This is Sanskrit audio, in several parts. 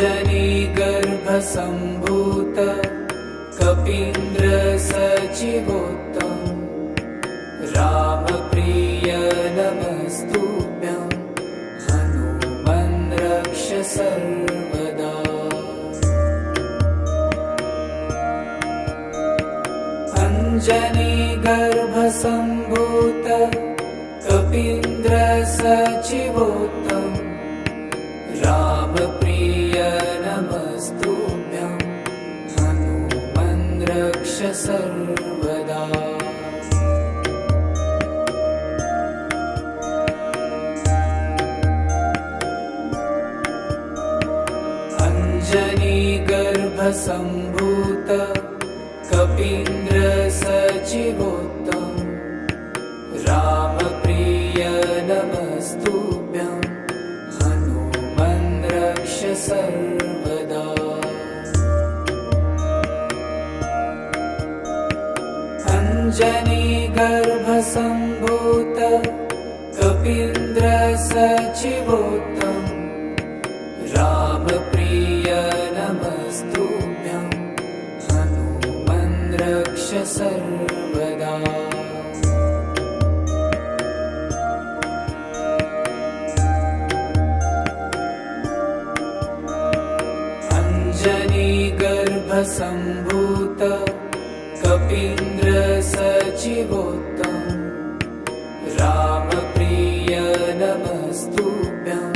अञ्जनीगर्भसम्भूत कपीन्द्र सचिवोत्तम रामप्रिय नमस्तुभ्यं हनुमन् रक्ष सर्वदा। अञ्जनीगर्भसम्भूत कपीन्द्र सचिवोत्तम रामप्रिय नमस्तुभ्यं हनुमन् रक्ष सर्वदा। अञ्जनीगर्भसम्भूत कपीन्द्र सचिवोत्तम रामप्रिय नमस्तुभ्यं हनुमन् रक्ष सर्वदा। अञ्जनीगर्भसम्भूत कपीन्द्र सचिवोत्तम रामप्रिय नमस्तुभ्यं हनुमन् रक्ष सर्वदा। अञ्जनीगर्भसम्भूत कपीन्द्र सचिवोत्तम रामप्रिय नमस्तुभ्यं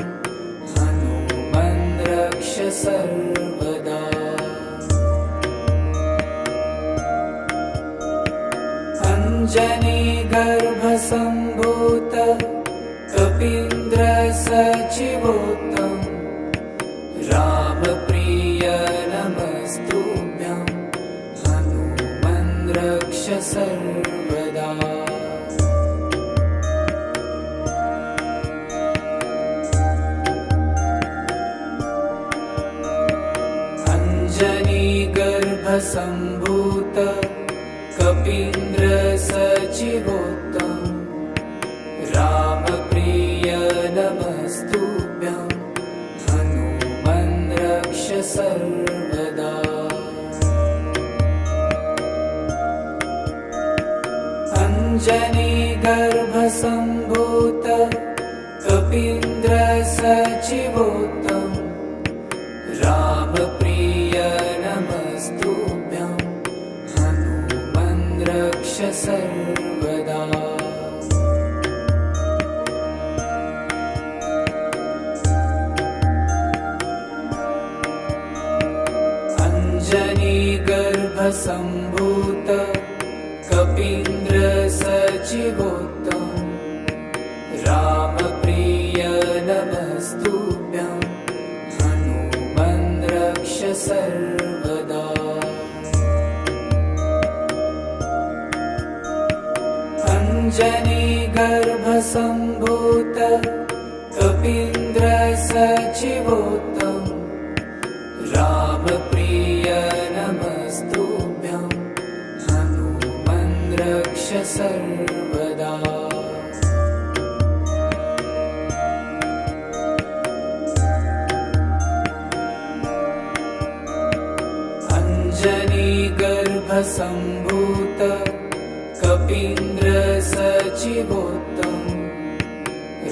हनुमन् रक्ष सर्वदा। अञ्जनीगर्भसम्भूत कपीन्द्र सचिवोत्तम रामप्रिय नमस्तुभ्यं हनुमन् रक्ष सर्वदा। अञ्जनीगर्भसम्भूत कपीन्द्र सचिवोत्तम रामप्रिय नमस्तुभ्यं हनुमन् रक्ष सर्वदा। अञ्जनीगर्भसम्भूत कपीन्द्र सचिवोत्तम रामप्रिय नमस्तुभ्यं हनुमन् रक्ष सर्वदा। अञ्जनीगर्भसम्भूत कपीन्द्र सचिवोत्तम रामप्रिय नमस्तुभ्यं हनुमन् रक्ष सर्वदा। अञ्जनीगर्भसम्भूत कपीन्द्र सचिवोत्तम रामप्रिय नमस्तुभ्यं हनुमन् रक्ष सर्वदा। अञ्जनीगर्भसम्भूत कपीन्द्र सचिवोत्तम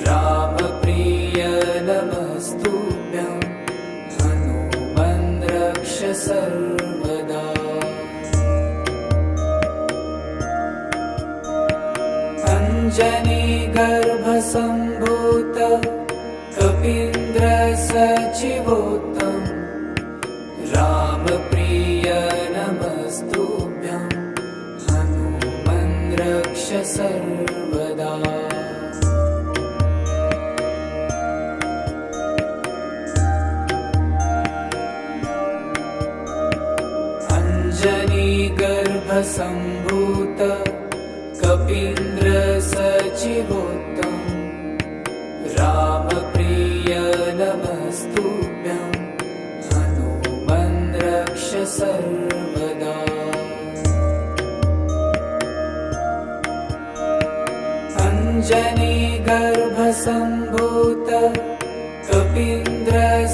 रामप्रिय नमस्तुभ्यं हनुमन् रक्ष सर्वदा। अञ्जनीगर्भसम्भूत कपीन्द्र सचिवोत्तम रामप्रिय नमस्तुभ्यं हनुमन् रक्ष सर्वदा। अञ्जनीगर्भसम्भूत कपीन्द्र सचिवोत्तम रामप्रिय नमस्तुभ्यं हनुमन् रक्ष सर्वदा। अञ्जनीगर्भसम्भूत कपीन्द्रसचिवोत्तम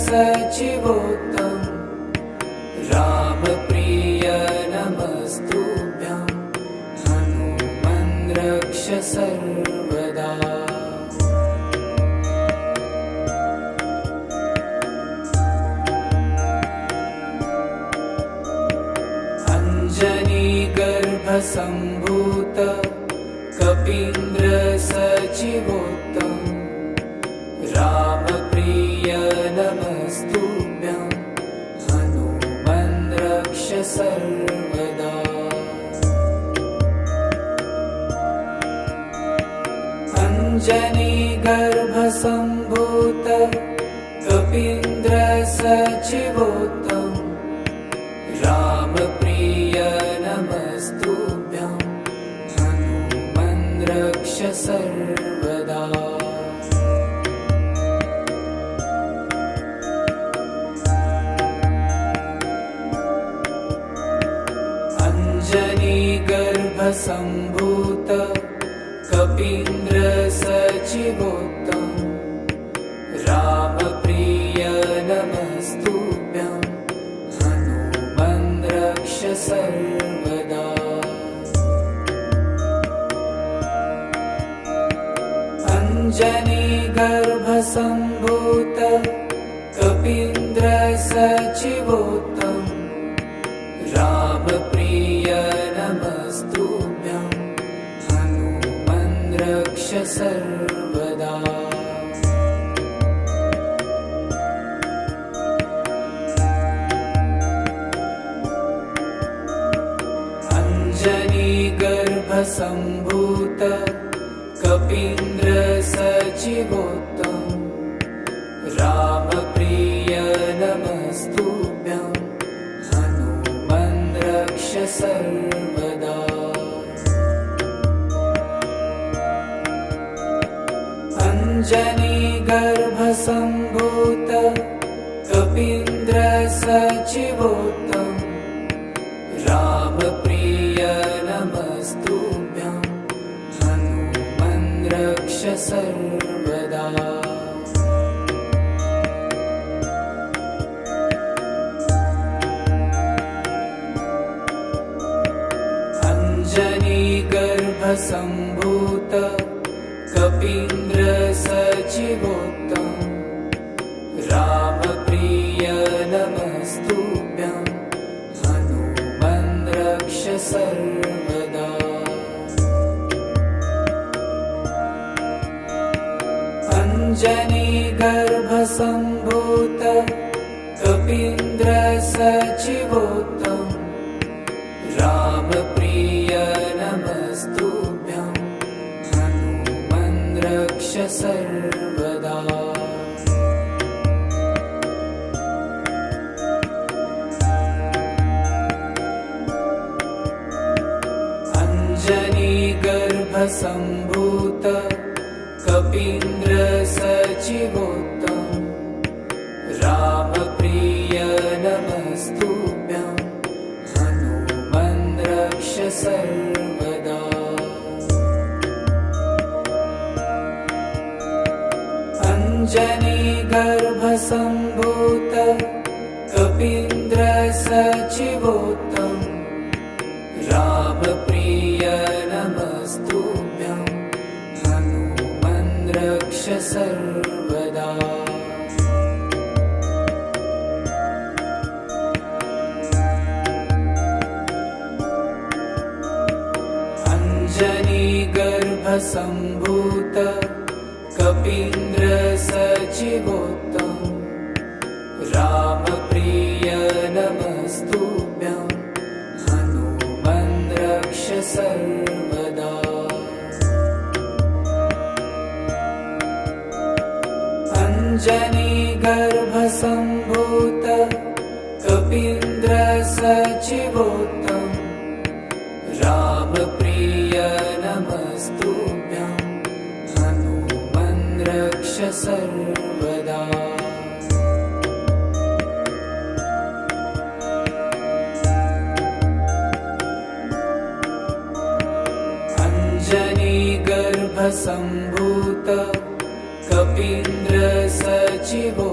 रामप्रिय नमस्तुभ्यं हनुमन् रक्ष सर्वदा। अञ्जनीगर्भसम्भूत कपीन्द्रसचिवोत्तम रामप्रिय नमस्तुभ्यं हनुमन् रक्ष सर्वदा। अञ्जनीगर्भसम्भूत कपीन्द्रसचिवोत्तम रामप्रिय नमस्तुभ्यं हनुमन् रक्ष सर्वदा। अञ्जनीगर्भसम्भूत कपीन्द्रसचिवोत्तम रामप्रिय नमस्तुभ्यं हनुमन् रक्ष सर्वदा। अञ्जनीगर्भसम्भूत कपीन्द्रसचिवोत्तम रामप्रिय नमस्तुभ्यं हनुमन् रक्ष सर्वदा। अञ्जनीगर्भसम्भूत कपीन्द्रसचिवोत्तम रामप्रिय नमस्तुभ्यं हनुमन् रक्ष सर्वदा। अञ्जनीगर्भसम्भूत कपीन्द्रसचिवोत्तम रामप्रिय नमस्तुभ्यं हनुमन् रक्ष सर्वदा। अञ्जनीगर्भसम्भूत कपीन्द्रसचिवोत्तम रामप्रिय नमस्तुभ्यं हनुमन् रक्ष सर्वदा। अञ्जनीगर्भसम्भूत कपीन्द्रसचिवोत्तम रामप्रिय नमस्तुभ्यं हनुमन् रक्ष सर्वदा। अञ्जनीगर्भसम्भूत कपीन्द्रसचिवोत्तम रामप्रिय नमस्तुभ्यं हनुमन् रक्ष सर्वदा। अञ्जनीगर्भसम्भूत कपीन्द्रसचिवोत्तम रामप्रिय नमस्तुभ्यं हनुमन् रक्ष सर्वदा। अञ्जनीगर्भसम्भूत कपीन्द्रसचिवोत्तम रामप्रिय नमस्तुभ्यं हनुमन् रक्ष सर्वदा। अञ्जनीगर्भसम्भूत कपीन्द्रसचिवोत्तम रामप्रिय नमस्तुभ्यं हनुमन् रक्ष सर्वदा। अञ्जनीगर्भसम्भूत कपीन्द्रसचिवोत्तम सदाशिवो